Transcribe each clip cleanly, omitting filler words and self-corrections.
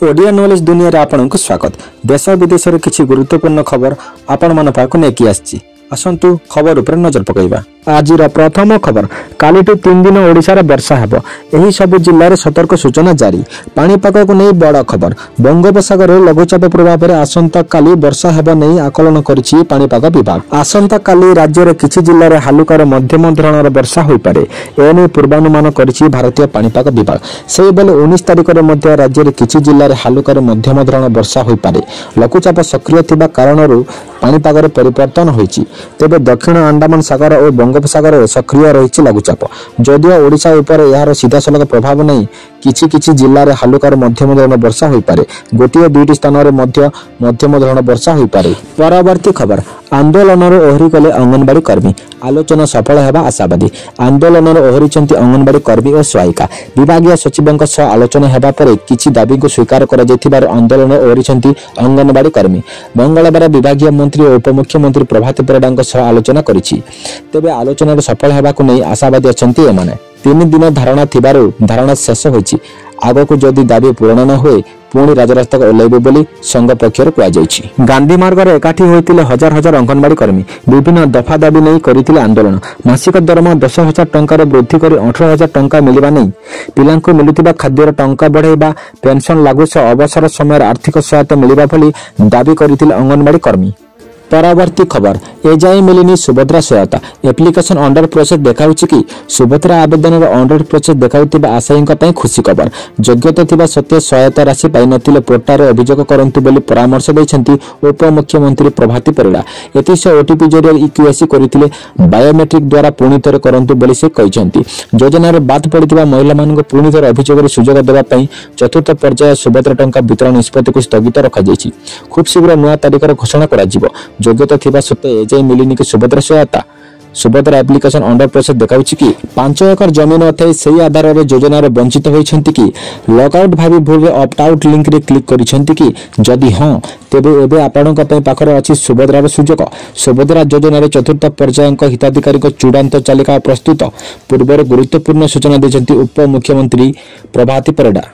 Odia knowledge दुनिया रे आपनकु स्वागत। देश विदेश रे किछि गुरुत्वपूर्ण खबर आपण मन पाकु नेकी आछि। असंतु खबर ऊपर नजर पकईबा। आज प्रथम खबर कालीटू 3 दिन ओडिशा रे वर्षा हेबो। एही सब जिल्ला रे सतर्क सूचना जारी। पाणीपाग को नहीं बड़ खबर बंगोपसागर लघुचाप प्रभाव में आसंता काली वर्षा हेबो नहीं आकलन करिछि पाणीपाग विभाग। आसंता काली राज्य रे किछि जिल्ला रे हालुकार मध्यम धरणर वर्षा होई पारे एने पूर्वानुमान करिछि भारतीय पाणीपाग विभाग। सेहि बेले 19 तारिख रे मध्य राज्य रे किछि जिल्ला रे हालुकार मध्यम धरण वर्षा होई पारे। लघुचाप सक्रिय थिबा कारणरू पाणीपाग रे परिवर्तन होईछि। तेबे दक्षिण अंडमान सागर और बंगोपसागर सक्रिय रही लघुचाप। जदियो ओडिशा उपर यार सीधासलख प्रभाव नहीं किछि किछि जिल्ला रे हालुकार मध्यम धरण वर्षा होई पारे। गोटिए दुईटी स्थान रे मध्यम धरण वर्षा होई पारे। परवर्ती खबर आंदोलन ओहरी गले अंगनवाड़ी कर्मी आलोचना सफल हेबा आशावादी। आंदोलन ओहरीचंती अंगनवाड़ी कर्मी और सहायिका विभागीय सचिवंक सह आलोचना हेबा परे किछि दाबी को स्वीकार करा जैथिबार आंदोलन ओहरीचंती अंगनवाड़ी कर्मी। मंगलवार विभागीय मंत्री और उपमुख्यमंत्री प्रभात परिडांक सह आलोचना करिछि। तेबे आलोचना सफल हेबा को नहीं आशावादी अछंती एमाने। 3 दिन धारणा थिबारु धारणा शेष होइछि। आगो को जदि दाबी पूर्ण न होए पुणी राजरास्ता ओल्लैबे बोली संघ पक्षर कुआଯାଇଛି। गांधी मार्ग रे एकाठी होइतिले हजार हजार अंगनवाड़ी कर्मी विभिन्न दफा दाबी नहीं करितिले आंदोलन। मासिक दरमा 10,000 टंकार वृद्धि करी 18,000 टंका मिलिबा नहीं, पिलांको मिलुतिबा खाद्यर टंका बढ़ाइबा, पेंशन लागू सह अवसर समय आर्थिक सहायता मिलिबा बोली दाबी करितिले अंगनवाड़ी कर्मी। परवर्ती खबर एजाए मिलिनी सुभद्रा सहायता एप्लिकेशन अंडर प्रोसेस देखाउछि कि सुभद्रा आवेदन अंडर प्रोसेस देखाउतिबा आशायींका पई खुशी खबर। योग्यता थिबा सत्य सहायता राशि पाई नथिले पोर्टाल रे अभियोग करंतु बोली परामर्श दैछंती उपमुख्यमंत्री प्रभाती परिडा। एतिस ओटीपी जरिए इक्यूएसी करितिले बायोमेट्रिक द्वारा पुणी थरे करंतु बोली से कहिसंती। योजना रे बात पड़ितिबा महिला मानक पुणी थरे अभियोग रे सुयोग देबा पई चतुर्थ पर्याय सुभद्रा टंका वितरण निष्पत्ति को स्थगित रखा जायछि। खूब शीघ्र नया तारिख रे घोषणा करा जिवो। योग्यता थिबा सत्य एजाए मिलिनी कि सुभद्रा सहायता। सुभद्रा एप्लिकेशन अंडर प्रोसेस देखाउछि कि 5 एकर जमीन अथाई सेही आधार रे योजना रे वंचित होइछंती कि लॉकआउट भाबी भूल रे ऑप्ट आउट लिंक रे क्लिक करिछंती कि जदि हां तेबे एबे आपणक पई पाखरे अछि सुभद्रा रे सुजोग। सुभद्रा योजना रे चतुर्थ पर्यायक हिताधिकारी को चूड़ांत तालिका प्रस्तुत पूर्व गुरुत्वपूर्ण सूचना दैछंती उपमुख्यमंत्री प्रभाती परिडा।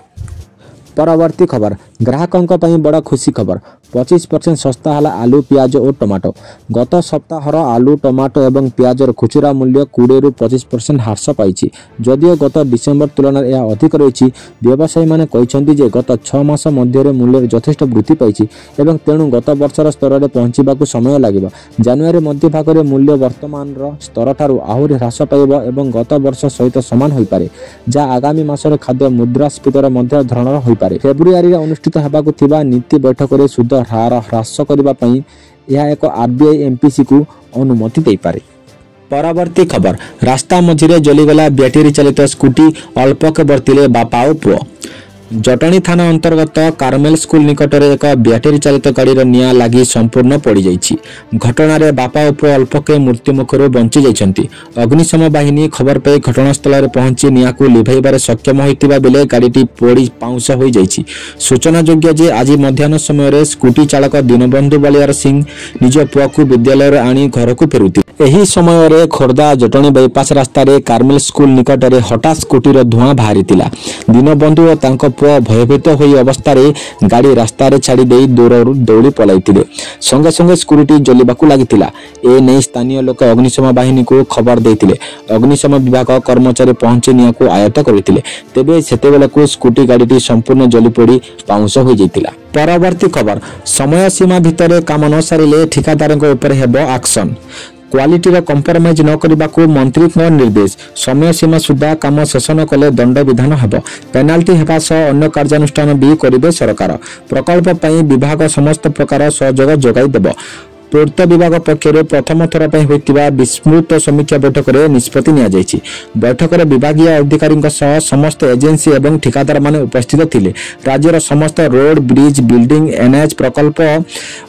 परवर्ती खबर ग्राहकों पई बड़ा खुशी खबर 25% सस्ता हला आलू प्याज और टमाटो। गत सप्ताहर आलू टमाटो एवं प्याजर खुचुरा मूल्य 20 रु 25% ह्रास पाइछि। जदियो गत डिसेंबर तुलनार यह अधिक रही व्यवसायी माने कहिसंती जे गत 6 मास मध्य मूल्य यथेष्ट वृद्धि पाइछि एवं तेणु गत वर्षर स्तर में पहुंचवाक समय लगिब। जानुआरी मध्य भाग में मूल्य वर्तमान स्तर ठारू आहुरी ह्रास पाइब एवं गत वर्ष सहित समान होई पारे, जा आगामी मासर खाद्य मुद्रास्फीतिर मध्य धरणर होई पारे। फेब्रुआरी अनुष्ठित हेबाकु थिबा नीति बैठक रे सुध हार ह्रास करबा पई यह एक आरबीआई एमपीसी को अनुमति दे पारे। परवर्ती खबर रास्ता मझिरे जलीगला बैटरी चालित स्कूटी अल्पके बर्तिले बापा और पुओ। जटणी थाना अंतर्गत कार्मेल स्कूल निकट में एक बैटरी चालित गाड़ी निया लगी संपूर्ण पड़ जाइछि। घटना रे बापा और पुओ अल्पके मृत्यु मुखर बंची जाइछंती। अग्निशम बाहिनी खबर पे घटनास्थल में पहुंची निया को लिभाइबार सक्षम होइतिबा बेले गाड़ीटी पोड़ी पाउंस हो जाइछि। सूचना योग्य जे आज मध्याह्न समय स्कूटी चालक दीनबंधु बलियार सिंह निज पुओ को विद्यालय आनी घर को फेरुति। एही समय रे खोर्धा जटणी बाईपास रास्ता रे कार्मेल स्कूल निकट में हठात स्कूटी रो धुआं बाहरीतिला। दीनबंधु और तांको पुओ भयभीत होई अवस्था रे गाड़ी रास्ता रे छाड़ी देई दूररू दौड़ी पलाइतिले। संगे संगे स्कूटी जलिबाकू लागितिला। ए नै स्थानीय लोक अग्निशम बाहिनी को खबर देइतिले। अग्निशम विभाग कर्मचारी पहुंची निया को आयत्त करथिले। तेबे सेतेबेला को स्कूटी गाड़ीटी संपूर्ण जली पड़ी पाउंस हो जाइतिला। परवर्ती खबर समय सीमा भितर काम न सारिले ठिकादारक ऊपर हेबो एक्शन। क्वालिटी रो कंप्रोमाइज न करबा को मंत्री को निर्देश। समय सीमा सुधा काम शेष न कले दंड विधान हेबो। पेनाल्टी हेबा सह अन्य कार्यानुष्ठान भी करिवे सरकार। प्रकल्प पई विभाग समस्त प्रकार सहयोग जोगाई देबो। पूर्त विभाग पक्षर प्रथम थर पर होइतिबा विस्तृत समीक्षा बैठक में निष्पत्ति निया जायछि। बैठक में विभागीय अधिकारी समस्त एजेंसी एवं ठिकादार माने उपस्थित थिले। राज्यर समस्त रोड ब्रिज बिल्डिंग एनएच प्रकल्प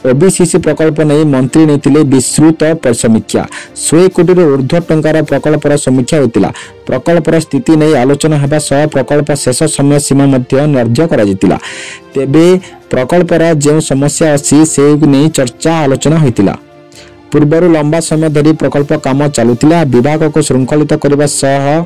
ओबीसीसी प्रकल्प नहीं मंत्री नेतिले विस्तृत समीक्षा। 100 कोटी ऊर्ध्व टंकार प्रकल्पर समीक्षा होतिला। प्रकल्पर स्थिति नहीं आलोचना हेबा सह प्रकल्प शेष समय सीमा मध्य निर्धारित करा जितिला। तेबे प्रकल्पर जो समस्या अछि से नहीं चर्चा आलोचना होइतिला। पूर्व लंबा समय धरी प्रकल्प काम चलुतिला। विभाग को श्रृंखलित करबा सह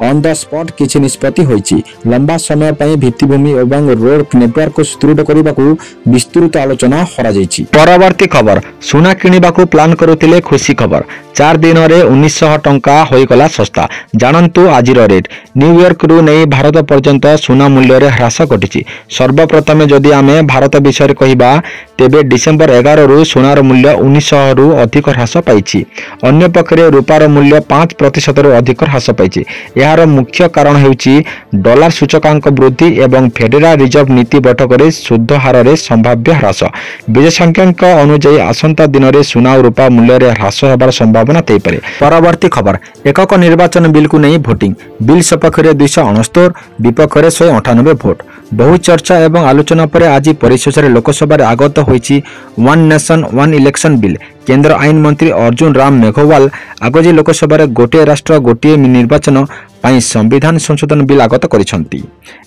ऑन द स्पॉट किछि निष्पत्ति होईछि। लंबा समय पई भित्तिभूमि एवं रोड नेटवर्क को सुदृढ़ करबाकू विस्तृत आलोचना करा जायछि। परवर्ती खबर सुना किनिबाकू प्लान करुथिले खुशी खबर 4 दिन रे 1900 टंका होइगला सस्ता। जानंतु आजिर रेट न्यूयॉर्क रु नै भारत पर्यंत सुना मूल्य रे ह्रास घटिछि। सर्वप्रथमे जदि आमे भारत विषय कहिबा तेबे डिसेंबर 11 रु सुनार मूल्य 1900 रु अधिक ह्रास पाइछि। अन्य पक्षरे रूपार मूल्य 5% रु अधिक ह्रास पाइछि। यार मुख्य कारण हेउछि डॉलर सूचकांक वृद्धि एवं फेडरल रिजर्व नीति बैठक रे शुद्ध हार रे संभाव्य ह्रास। विशेषज्ञक अनुसार आसंता दिन रे सुना और रूपा मूल्य रे ह्रास होबार संभावना थई पारे। परवर्ती खबर एकक निर्वाचन बिल को नहीं भोटिंग बिल सपक्ष रे 269 विपक्ष रे 198 भोट। बहु चर्चा एवं आलोचना पर आज परिशेष लोकसभा आगत होईछि one nation one election bill. केंद्र आईन मंत्री अर्जुन राम मेघवाल आगजी लोकसभा गोटे राष्ट्र गोटे निर्वाचन पाई संविधान संशोधन बिल आगत करिसंती।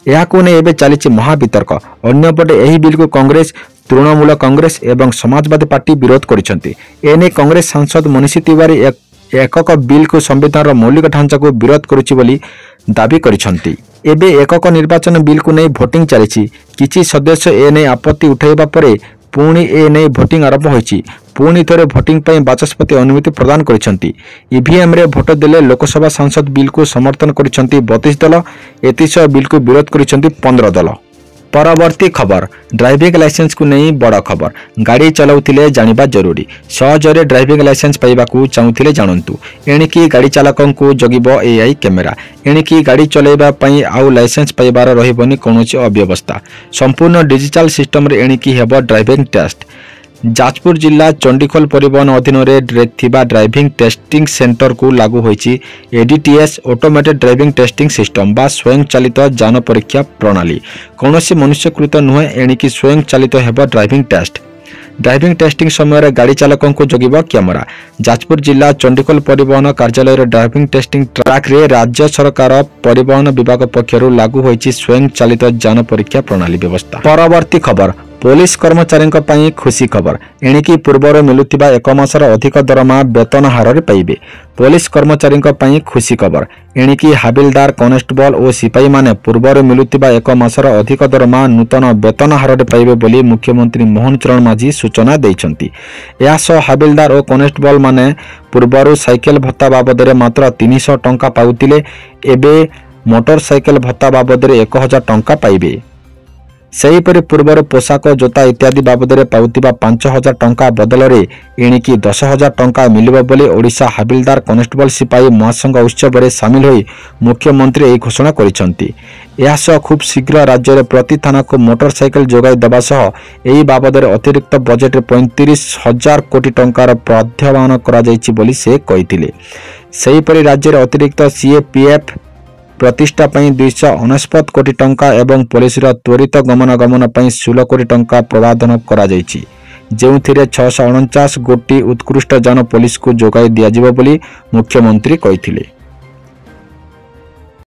एहाकु नै एबे चलीछि महावितर्क। अन्यपटे एही बिल को कांग्रेस तृणमूल कांग्रेस एवं समाजवादी पार्टी विरोध करिसंती। एने कांग्रेस सांसद मनीष तिवारी एकक बिल को संविधान मौलिक ढांचा को विरोध करुछि बोली दाबी करिसंती। एबे एकक निर्वाचन बिल को नै भोटिंग चलीछि। किछि सदस्य एने आपत्ति उठाइबा परे पुणी एने भोटिंग आरंभ होईछि। पुणी थरे भोटिंग पई बाचस्पति अनुमति प्रदान करिसंती। ईवीएम रे भोट देले लोकसभा सांसद बिल को समर्थन करिसंती 32 दल। एतिश बिल को विरोध करिसंती 15 दल। परवर्ती खबर ड्राइविंग लाइसेंस को नहीं बड़ खबर। गाड़ी चलाउथिले जानिबा जरूरी। सहजरे ड्राइविंग लाइसेंस पाइबाकू चाहूथिले जानंतु। एणिकी गाड़ी चालकन को जगिबो एआई कैमेरा। एणिकी गाड़ी चलाइबा पई आउ लाइसेंस पाइबार रहिबनी कोनोसी अव्यवस्था। संपूर्ण डिजिटल सिस्टम रे एणिकी हेबो ड्राइविंग टेस्ट। जाजपुर जिला चंडीखोल परिवहन अधीन रे थिबा ड्राइविंग टेस्टिंग सेंटर को लागू होईछि ADTS automated driving testing system बा स्वयं चालित जान परीक्षा प्रणाली। कौनसी मनुष्यकृत नुहे एणिकी स्वयं चालित हेबो ड्राइविंग टेस्ट। ड्राइविंग टेस्टिंग समय गाड़ी चालकों को जगिबो कैमेरा। जाजपुर जिला चंडीखोल परिवहन कार्यालय रे ड्राइविंग टेस्टिंग ट्रैक रे राज्य सरकार परिवहन विभाग पक्षरु लागू होईछि स्वयं चालित जान परीक्षा प्रणाली व्यवस्था। परवर्ती खबर पुलिस कर्मचारी खुशी खबर। एणिकी पूर्वर मिलुथिबा 1 मासर अधिक दरमा वेतन हार रे पाइबे। पुलिस कर्मचारी खुशी खबर। एणिकी हाबिलदार कनेस्टेबल और सिपाही माने पूर्वर मिलुथिबा 1 मासर अधिक दरमा नूतन वेतन हार रे पाइबे बोली मुख्यमंत्री मोहन चरण माझी सूचना दैछंती। यासो हाबिलदार और कनेस्टेबल माने पूर्वर साइकेल भत्ता बाबद मात्र 300 टंका पाउतिले एबे मोटरसाइकेल भत्ता बाबद 1000 टंका पाइबे। सेहीपरि पूर्वर पोशाक जोता इत्यादि बाबद पाउतिबा 5000 टंका बदल रे एणिकी 10000 टंका मिलिबो बोली ओडिशा हाबिलदार कनेस्टेबल सिपाही महासंघ उत्सव रे शामिल होई मुख्यमंत्री एही घोषणा करिसंती। यासह खूब शीघ्र राज्य रे प्रति थाना को मोटरसाइकेल जोगाई दबा सह एही बाबद रे अतिरिक्त बजेट 35,000 कोटी टंकार प्रावधान करा जायछि बोली से कहिथिले। सेहीपरि राज्य रे अतिरिक्त सीएपीएफ प्रतिष्ठा पई 269 कोटी टंका एवं पुलिस त्वरित गमनागमन पई 16 कोटी टंका प्रदान करा जायछि। जेउथिरे 649 गोटी उत्कृष्ट जान पुलिस को जोगाई दिया जिवो बोली मुख्यमंत्री कहिथिले।